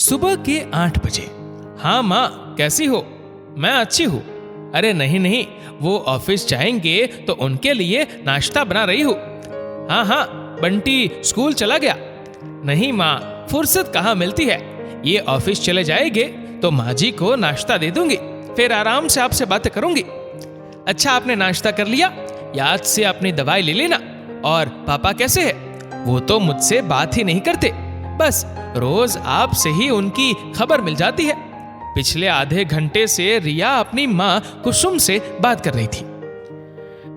सुबह के 8 बजे। हाँ माँ, कैसी हो? मैं अच्छी हूँ। अरे नहीं नहीं, वो ऑफिस जाएंगे तो उनके लिए नाश्ता बना रही हूँ। हाँ हाँ, बंटी स्कूल चला गया? नहीं माँ, फुर्सत कहाँ मिलती है। ये ऑफिस चले जाएंगे तो माँ जी को नाश्ता दे दूंगी, फिर आराम से आपसे बातें करूंगी। अच्छा, आपने नाश्ता कर लिया? याद से अपनी दवाई ले लेना। और पापा कैसे है? वो तो मुझसे बात ही नहीं करते, बस रोज आपसे ही उनकी खबर मिल जाती है। पिछले आधे घंटे से रिया अपनी माँ कुसुम से बात कर रही थी।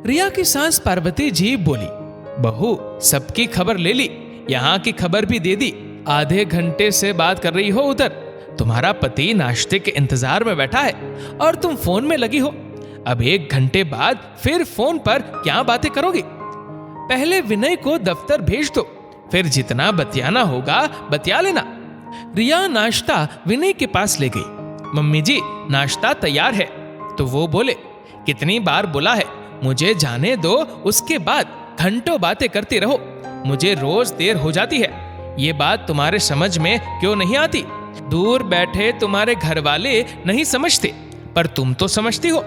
रिया की सास पार्वती जी बोली, बहू सबकी खबर ले ली, यहाँ की खबर भी दे दी। आधे घंटे से बात कर रही हो उधर, तुम्हारा पति नाश्ते के इंतजार में बैठा है और तुम फोन में लगी हो। अब 1 घंटे बाद फिर फोन पर क्या बातें करोगी? पहले विनय को दफ्तर भेज दो, फिर जितना बतियाना होगा बतिया लेना। रिया नाश्ता विनय के पास ले गई। मम्मी जी, नाश्ता तैयार है। तो वो बोले, कितनी बार बोला है, मुझे जाने दो, उसके बाद घंटों बातें करती रहो। मुझे रोज देर हो जाती है। ये बात तुम्हारे समझ में क्यों नहीं आती? दूर बैठे तुम्हारे घर वाले नहीं समझते, पर तुम तो समझती हो।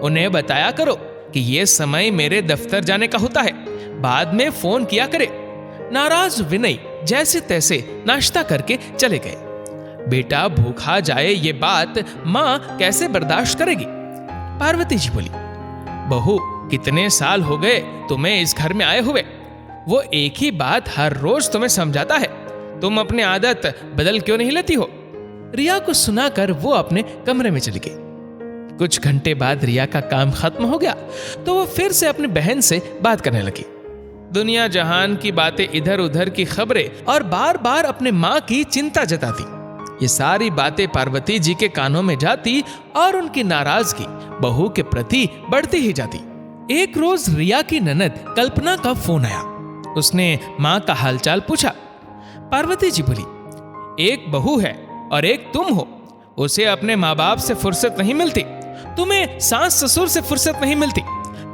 उन्हें बताया करो कि ये समय मेरे दफ्तर जाने का होता है, बाद में फोन किया करे। नाराज विनय जैसे तैसे नाश्ता करके चले गए। बेटा भूखा जाए ये बात माँ कैसे बर्दाश्त करेगी? पार्वती जी बोली, बहू कितने साल हो गए तुम्हें इस घर में आए हुए, वो एक ही बात हर रोज तुम्हें समझाता है, तुम अपनी आदत बदल क्यों नहीं लेती हो? रिया को सुनाकर वो अपने कमरे में चली गई। कुछ घंटे बाद रिया का काम खत्म हो गया तो वो फिर से अपनी बहन से बात करने लगी। दुनिया जहान की बातें, इधर उधर की खबरें और बार बार अपने माँ की चिंता जताती। ये सारी बातें पार्वती जी के कानों में जाती और उनकी नाराजगी बहू के प्रति बढ़ती ही जाती। एक रोज रिया की ननद कल्पना का फोन आया। उसने माँ का हालचाल पूछा। पार्वती जी बोली, एक बहू है और एक तुम हो, उसे अपने माँ बाप से फुर्सत नहीं मिलती, तुम्हें सास ससुर से फुर्सत नहीं मिलती,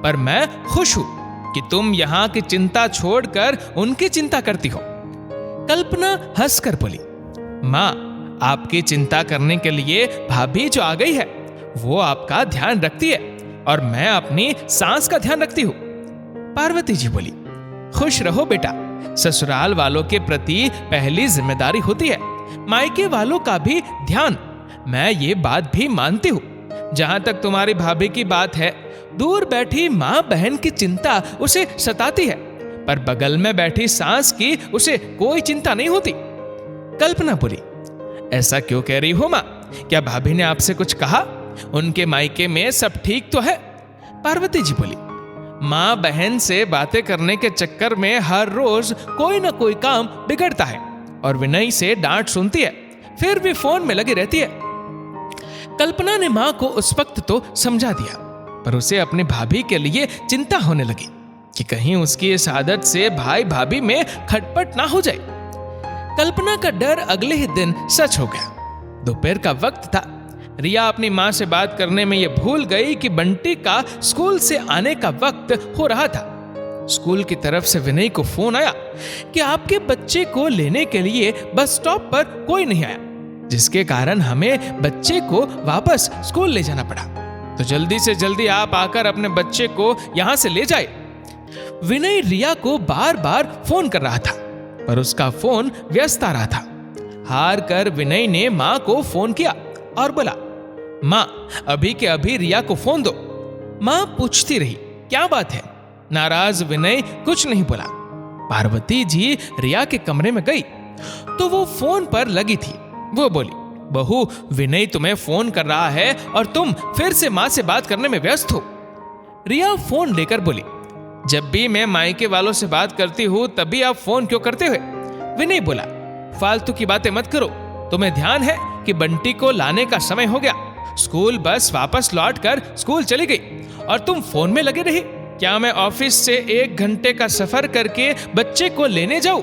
पर मैं खुश हूं कि तुम यहाँ की चिंता छोड़कर उनकी चिंता करती हो। कल्पना हंसकर बोली, माँ आपकी चिंता करने के लिए भाभी जो आ गई है वो आपका ध्यान रखती है और मैं अपनी सास का ध्यान रखती हूँ। पार्वती जी बोली, खुश रहो बेटा, ससुराल वालों के प्रति पहली जिम्मेदारी होती है, मायके वालों का भी ध्यान। मैं ये बात भी मानती हूँ। जहां तक तुम्हारी भाभी की बात है, दूर बैठी माँ बहन की चिंता उसे सताती है, पर बगल में बैठी सास की उसे कोई चिंता नहीं होती। कल्पना बोली, ऐसा क्यों कह रही हो माँ? क्या भाभी ने आपसे कुछ कहा? उनके मायके में सब ठीक तो है? पार्वती जी बोली, माँ बहन से बातें करने के चक्कर में हर रोज कोई ना कोई काम बिगड़ता है और विनय से डांट सुनती है, फिर भी फोन में लगी रहती है। कल्पना ने माँ को उस वक्त तो समझा दिया, पर उसे अपनी भाभी के लिए चिंता होने लगी कि कहीं उसकी इस आदत से भाई भाभी में खटपट ना हो जाए। कल्पना का डर अगले ही दिन सच हो गया। दोपहर का वक्त था। रिया अपनी माँ से बात करने में यह भूल गई कि बंटी का स्कूल से आने का वक्त हो रहा था। स्कूल की तरफ से विनय को फोन आया कि आपके बच्चे को लेने के लिए बस स्टॉप पर कोई नहीं आया, जिसके कारण हमें बच्चे को वापस स्कूल ले जाना पड़ा, तो जल्दी से जल्दी आप आकर अपने बच्चे को यहाँ से ले जाए। विनय रिया को बार बार फोन कर रहा था, पर उसका फोन व्यस्त आ रहा था। हार कर विनय ने माँ को फोन किया और बोला, माँ अभी के अभी रिया को फोन दो। माँ पूछती रही, क्या बात है? नाराज विनय कुछ नहीं बोला। पार्वती जी रिया के कमरे में गई तो वो फोन पर लगी थी। वो बोली, बहू विनय तुम्हें फोन कर रहा है और तुम फिर से माँ से बात करने में व्यस्त हो। रिया फोन लेकर बोली, जब भी मैं मायके वालों से बात करती हूँ तभी आप फोन क्यों करते हुए? विनय बोला, फालतू की बातें मत करो, तुम्हें ध्यान है कि बंटी को लाने का समय हो गया, स्कूल बस वापस लौट कर स्कूल चली गई और तुम फोन में लगे रही। क्या मैं ऑफिस से 1 घंटे का सफर करके बच्चे को लेने जाऊं?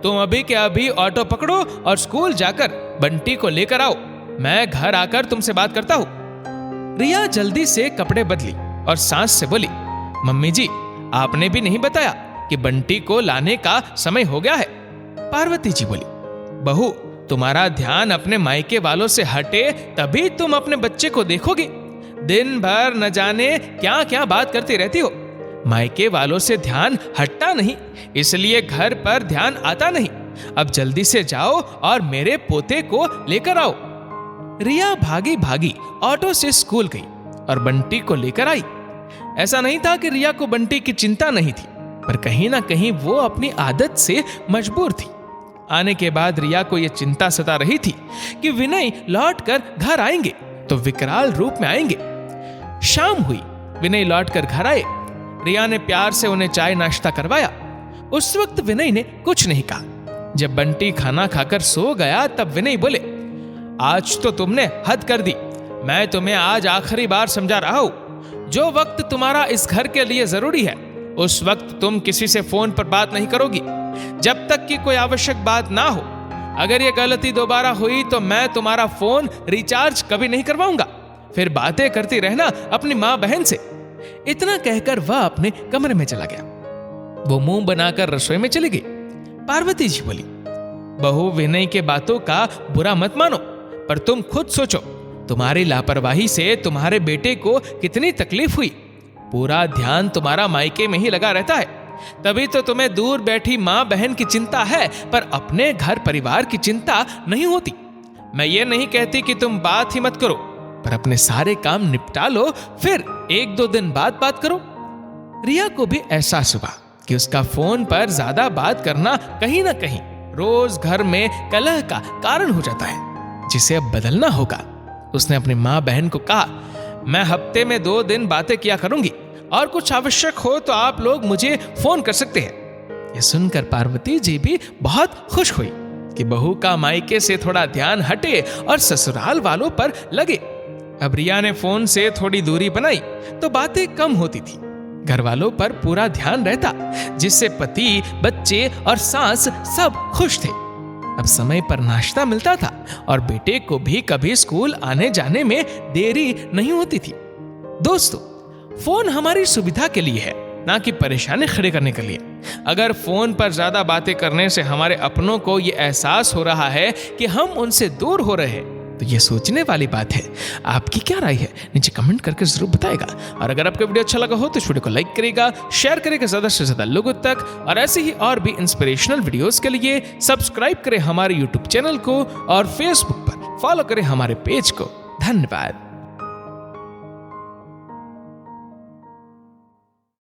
तुम अभी के अभी ऑटो पकड़ो और स्कूल जाकर बंटी को लेकर आओ, मैं घर आकर तुमसे बात करता हूँ। रिया जल्दी से कपड़े बदली और सास से बोली, मम्मी जी आपने भी नहीं बताया कि बंटी को लाने का समय हो गया है। पार्वती जी बोली, बहू तुम्हारा ध्यान अपने मायके वालों से हटे तभी तुम अपने बच्चे को देखोगे। दिन भर न जाने क्या क्या बात करती रहती हो। मायके वालों से ध्यान हटता नहीं, इसलिए घर पर ध्यान आता नहीं। अब जल्दी से जाओ और मेरे पोते को लेकर आओ। रिया भागी भागी ऑटो से स्कूल गई और बंटी को लेकर आई। ऐसा नहीं था कि रिया को बंटी की चिंता नहीं थी, पर कहीं ना कहीं वो अपनी आदत से मजबूर थी। आने के बाद रिया को यह चिंता सता रही थी कि विनय लौटकर घर आएंगे तो विकराल रूप में आएंगे। शाम हुई, विनय लौटकर घर आए। रिया ने प्यार से उन्हें चाय नाश्ता करवाया। उस वक्त विनय ने कुछ नहीं कहा। जब बंटी खाना खाकर सो गया तब विनय बोले, आज तो तुमने हद कर दी। मैं तुम्हें आज आखिरी बार समझा रहा हूं, जो वक्त तुम्हारा इस घर के लिए जरूरी है उस वक्त तुम किसी से फोन पर बात नहीं करोगी जब तक कि कोई आवश्यक बात ना हो। अगर ये गलती दोबारा हुई तो मैं तुम्हारा फोन रिचार्ज कभी नहीं करवाऊंगा। फिर बातें करती रहना अपनी माँ बहन से। इतना कहकर वह अपने कमरे में चला गया। वो मुंह बनाकर रसोई में चली गई। पार्वती जी बोली, बहू विनय के बातों का बुरा मत मानो, पर तुम खुद सोचो, तुम्हारी लापरवाही से तुम्हारे बेटे को कितनी तकलीफ हुई। पूरा ध्यान तुम्हारा मायके में ही लगा रहता है, तभी तो तुम्हें दूर बैठी माँ बहन की चिंता है, पर अपने घर परिवार की चिंता नहीं होती। मैं ये नहीं कहती कि तुम बात ही मत करो, पर अपने सारे काम निपटा लो, फिर 1-2 दिन बाद बात करो। रिया को भी एहसास हुआ कि उसका फोन पर ज्यादा बात करना कहीं ना कहीं रोज घर में कलह का कारण हो जाता है, जिसे अब बदलना होगा। उसने अपनी माँ बहन को कहा, मैं हफ्ते में 2 दिन बातें किया करूंगी और कुछ आवश्यक हो तो आप लोग मुझे फोन कर सकते हैं। यह सुनकर पार्वती जी भी बहुत खुश हुई कि बहू का मायके से थोड़ा ध्यान हटे और ससुराल वालों पर लगे। अब रिया ने फोन से थोड़ी दूरी बनाई तो बातें कम होती थी। घर वालों पर पूरा ध्यान रहता, जिससे पति, बच्चे और सास सब खुश थे। अब समय पर नाश्ता मिलता था और बेटे को भी कभी स्कूल आने जाने में देरी नहीं होती थी। दोस्तों, फोन हमारी सुविधा के लिए है, ना कि परेशानी खड़े करने के लिए। अगर फोन पर ज्यादा बातें करने से हमारे अपनों को यह एहसास हो रहा है कि हम उनसे दूर हो रहे हैं, तो ये सोचने वाली बात है। आपकी क्या राय है नीचे कमेंट करके जरूर बताएगा। और अगर आपको वीडियो अच्छा लगा हो तो इस वीडियो को लाइक करेगा, शेयर करेगा ज्यादा से ज्यादा लोगों तक, और ऐसे ही और भी इंस्पिरेशनल वीडियोस के लिए सब्सक्राइब करें हमारे यूट्यूब चैनल को और फेसबुक पर फॉलो करें हमारे पेज को। धन्यवाद।